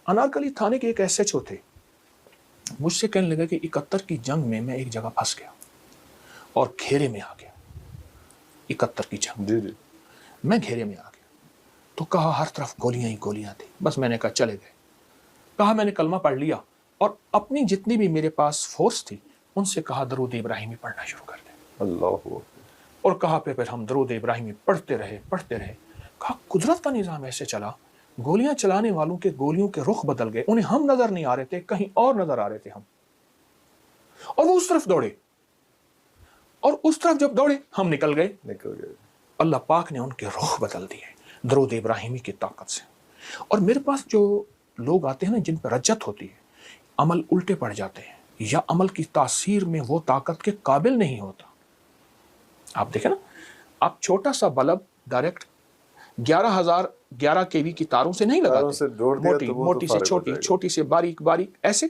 انارکلی تھانے کے ایک ایس ایچ او تھے، مجھ سے کہنے لگا کہ 71 کی جنگ میں ایک جگہ پھنس گیا اور گھیرے میں آ گیا. 71 کی جنگ میں گھیرے میں آ گیا. تو کہا ہر طرف گولیاں ہی گولیاں تھی. بس میں نے کہا چلے گئے. کہا میں نے کلمہ پڑھ لیا اور اپنی جتنی بھی میرے پاس فورس تھی ان سے کہا درود ابراہیمی پڑھنا شروع کر دیں. اللہ. اور کہا پھر ہم درود ابراہیمی پڑھتے رہے. کہا قدرت کا نظام ایسے چلا، گولیاں چلانے والوں کے گولیوں کے رخ بدل گئے، انہیں ہم نظر نہیں آ رہے تھے، کہیں اور نظر آ رہے تھے ہم، اور وہ اس طرف دوڑے، اور اس طرف جب دوڑے ہم نکل گئے. اللہ پاک نے ان کے رخ بدل دیے درود ابراہیمی کی طاقت سے. اور میرے پاس جو لوگ آتے ہیں نا جن پہ رجت ہوتی ہے، عمل الٹے پڑ جاتے ہیں یا عمل کی تاثیر میں وہ طاقت کے قابل نہیں ہوتا. آپ دیکھیں نا، آپ چھوٹا سا بلب ڈائریکٹ 11,011 kV کی تاروں سے نہیں لگاتے، موٹی سے چھوٹی سے باریک ایسے.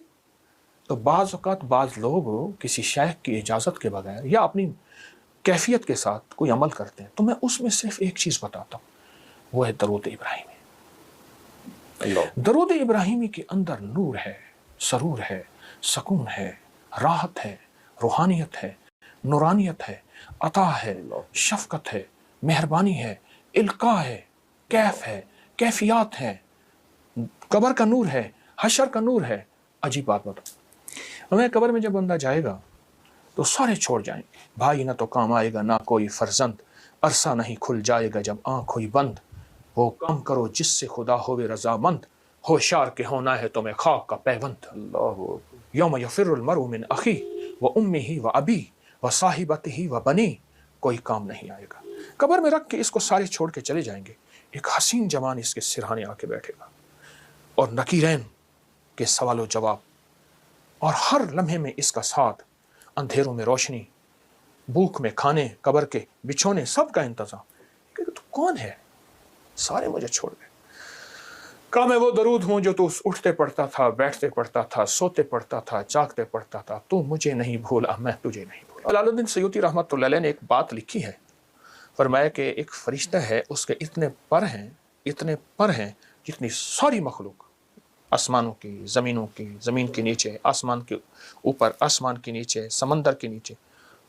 تو بعض اوقات بعض لوگ کسی شیخ کی اجازت کے بغیر یا اپنی کیفیت کے ساتھ کوئی عمل کرتے ہیں، تو میں اس میں صرف ایک چیز بتاتا ہوں، وہ ہے درود ابراہیمی. درود ابراہیمی کے اندر نور ہے، سرور ہے، سکون ہے، راحت ہے، روحانیت ہے، نورانیت ہے، عطا ہے، شفقت ہے، مہربانی ہے، القاء ہے، کیف ہے، کیفیات ہے، قبر کا نور ہے، حشر کا نور ہے. عجیب بات بتاؤ، ہمیں قبر میں جب بندہ جائے گا تو سارے چھوڑ جائیں گے. بھائی نہ تو کام آئے گا، نہ کوئی فرزند، عرصہ نہیں کھل جائے گا جب آنکھ ہوئی بند. وہ کام کرو جس سے خدا ہوئے رضامند، ہوشیار کے ہونا ہے تمہیں خاک کا پیوند. یوم یفر المرء من اخیہ و امہ و ابی و صاحبتہ و بنی. کوئی کام نہیں آئے گا. قبر میں رکھ کے اس کو سارے چھوڑ کے چلے جائیں گے، ایک حسین جوان اس کے سرہانے آ کے بیٹھے گا، اور نکیرین کے سوال و جواب، اور ہر لمحے میں اس کا ساتھ، اندھیروں میں روشنی، بھوک میں کھانے، قبر کے بچھونے، سب کا انتظام. کہ تو کون ہے؟ سارے مجھے چھوڑ گئے. کہا میں وہ درود ہوں جو تو اٹھتے پڑھتا تھا، بیٹھتے پڑھتا تھا، سوتے پڑھتا تھا، جاگتے پڑھتا تھا. تو مجھے نہیں بھولا، میں تجھے نہیں بھولا. جلال الدین سیوطی رحمۃ اللہ علیہ نے ایک بات لکھی ہے، فرمایا کہ ایک فرشتہ ہے، اس کے اتنے پر ہیں جتنی ساری مخلوق، آسمانوں کی، زمینوں کی، زمین کے نیچے، آسمان کے اوپر، آسمان کے نیچے، سمندر کے نیچے،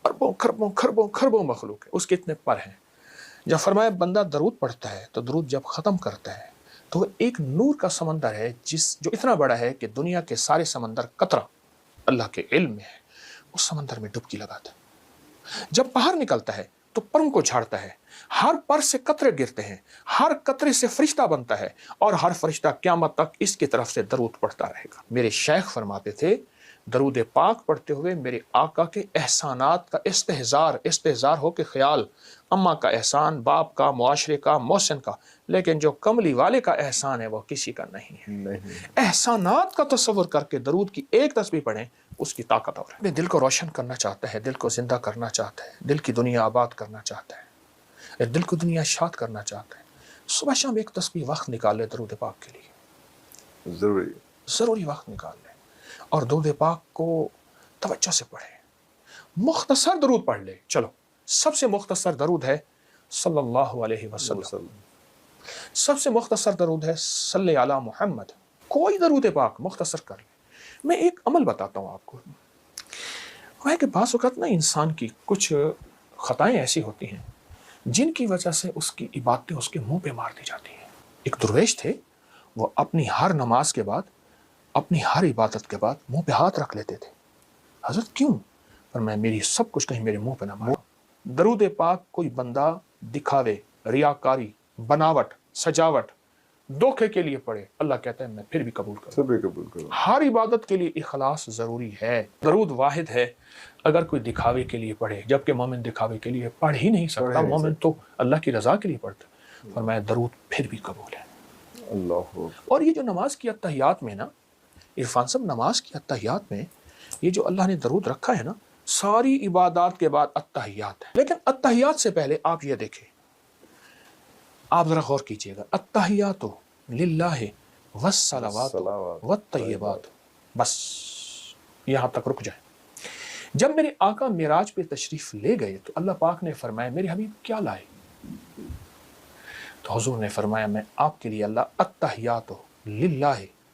اربوں خربوں خربوں خربوں مخلوق ہے، اس کے اتنے پر ہیں. جب فرمایا بندہ درود پڑھتا ہے تو درود جب ختم کرتا ہے تو وہ ایک نور کا سمندر ہے جو اتنا بڑا ہے کہ دنیا کے سارے سمندر قطرہ اللہ کے علم میں ہے، اس سمندر میں ڈبکی لگاتا ہے. جب باہر نکلتا ہے تو پروں کو جھاڑتا ہے، ہر پر سے قطرے گرتے ہیں، ہر قطرے سے فرشتہ بنتا ہے، اور ہر فرشتہ قیامت تک اس کی طرف سے درود پڑھتا رہے گا. میرے شیخ فرماتے تھے درود پاک پڑھتے ہوئے میرے آقا کے احسانات کا استحضار ہو کے خیال، اماں کا احسان، باپ کا، معاشرے کا، محسن کا، لیکن جو کملی والے کا احسان ہے وہ کسی کا نہیں ہے. احسانات کا تصور کر کے درود کی ایک تسبیح پڑھیں، اس کی طاقت اور ہے. دل کو روشن کرنا چاہتا ہے، دل کو زندہ کرنا چاہتا ہے، دل کی دنیا آباد کرنا چاہتا ہے، دل کو دنیا شاد کرنا چاہتا ہے، صبح شام ایک تسبیح وقت نکال لے درود پاک کے لیے. ضروری وقت نکال لے اور درود پاک کو توجہ سے پڑھے. مختصر درود پڑھ لے. چلو سب سے مختصر درود ہے صلی اللہ علیہ وسلم. سب سے مختصر درود ہے صلی علی محمد. کوئی درود پاک مختصر کر لے. میں ایک عمل بتاتا ہوں آپ کو، وہ ہے کہ بعض اوقات نا انسان کی کچھ خطائیں ایسی ہوتی ہیں جن کی وجہ سے اس کی عبادتیں اس کے منہ پہ مار دی جاتی ہیں. ایک درویش تھے، وہ اپنی ہر نماز کے بعد، اپنی ہر عبادت کے بعد منہ پہ ہاتھ رکھ لیتے تھے. حضرت کیوں؟ پر میں میری سب کچھ کہیں میرے منہ پہ نہ مارو. درود پاک کوئی بندہ دکھاوے، ریاکاری، بناوٹ، سجاوٹ، دھوکے کے لیے پڑھے، اللہ کہتا ہے میں پھر بھی قبول کروں. ہر عبادت کے لیے اخلاص ضروری ہے. درود واحد ہے اگر کوئی دکھاوے کے لیے پڑھے، جبکہ مومن دکھاوے کے لیے پڑھ ہی نہیں سکتا. مومن تو اللہ کی رضا کے لیے پڑھتا. فرمایا درود پھر بھی قبول ہے. اور یہ جو نماز کی اتحیات میں نا، عرفان صاحب، نماز کی اتحیات میں یہ جو اللہ نے درود رکھا ہے نا، ساری عبادات کے بعد اتحیات ہے. لیکن اتحیات سے پہلے آپ یہ دیکھیں، آپ ذرا غور کیجئے گا، اتحیات للہ والصلوات والطیبات. بس یہاں تک رک جائیں. جب میرے آقا معراج پہ تشریف لے گئے تو اللہ پاک نے فرمایا میرے حبیب کیا لائے؟ تو حضور نے فرمایا میں آپ کے لیے اللہ اتحیات للہ